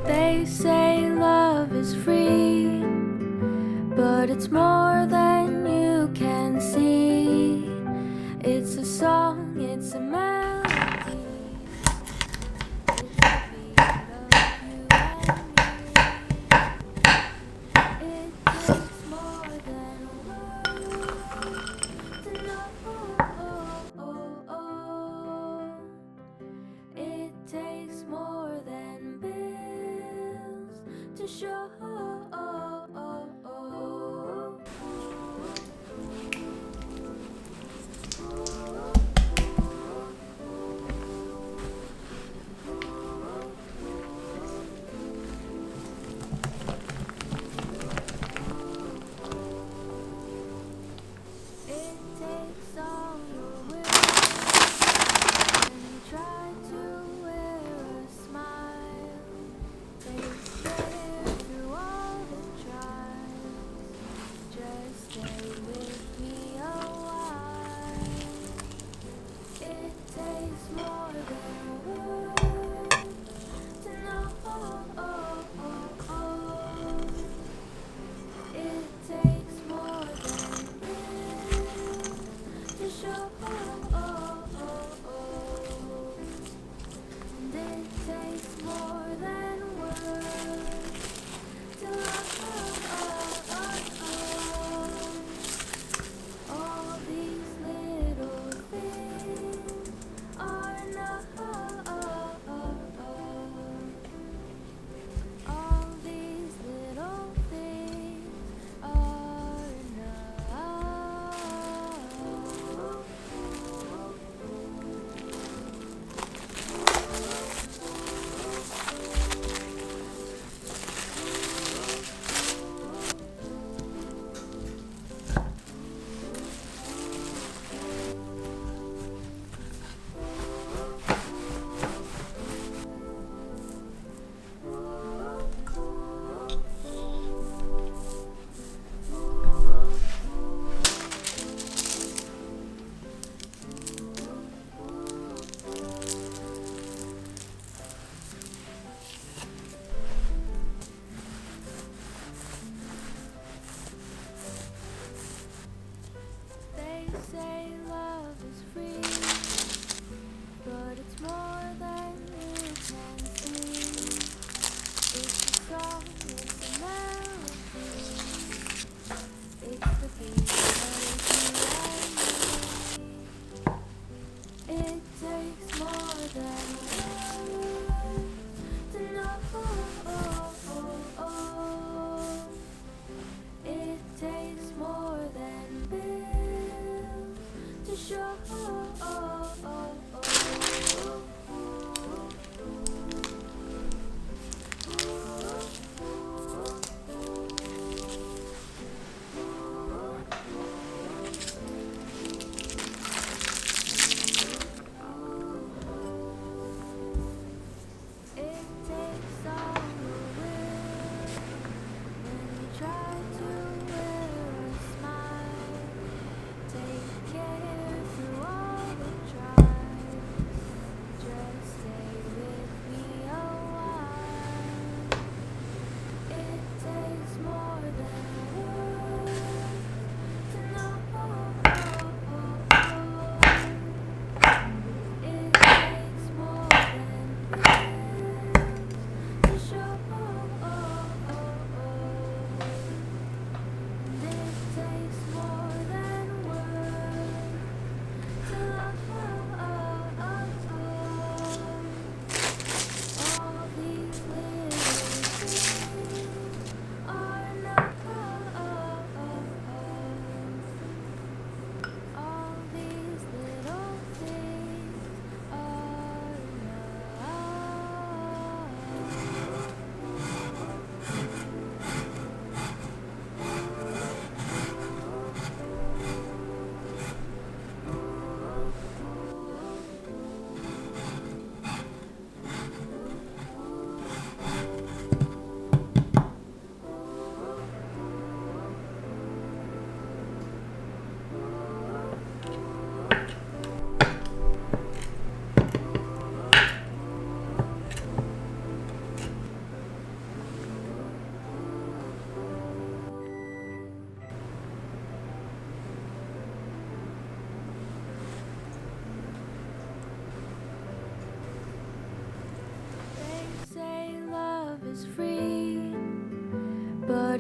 They say love is free, but it's more than you can see. It's a song, it's a melody. It's the beat of you and me. It takes more than words to know. It takes more than bills to show. It takes all your will when you try to wear a smile. Take care through all the trials. Just stay with me a while. It takes more than words to know. It takes more than bills to show. And it takes more than words to love. All these little things are enough. All these little things are They say love is free, but it's more than you can see. It's a song, it's a melody. It's the beat of you and me. It takes more than words to know. It takes more than bills to show.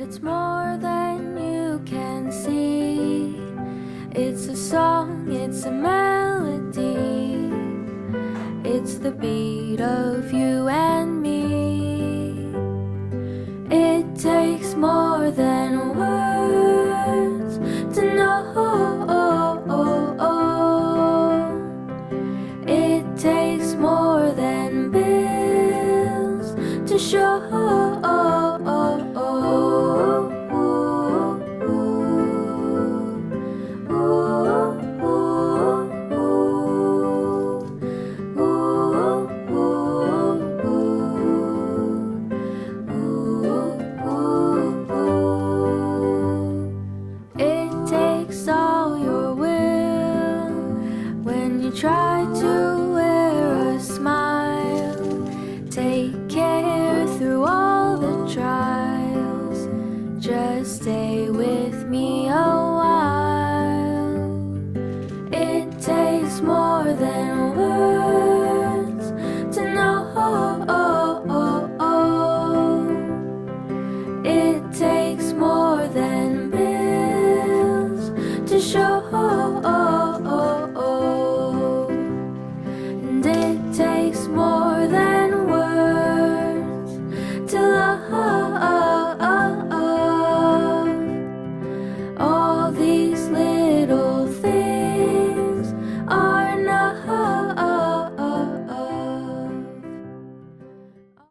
it's more than you can see. It's a song, it's a melody. It's the beat of you and me. It takes more than words to know. It takes more than bills to show. It takes all your will when you try to wear a smile. Take care through all the trials. Just stay with me a while. It takes more than words to know. It takes more than bills to show.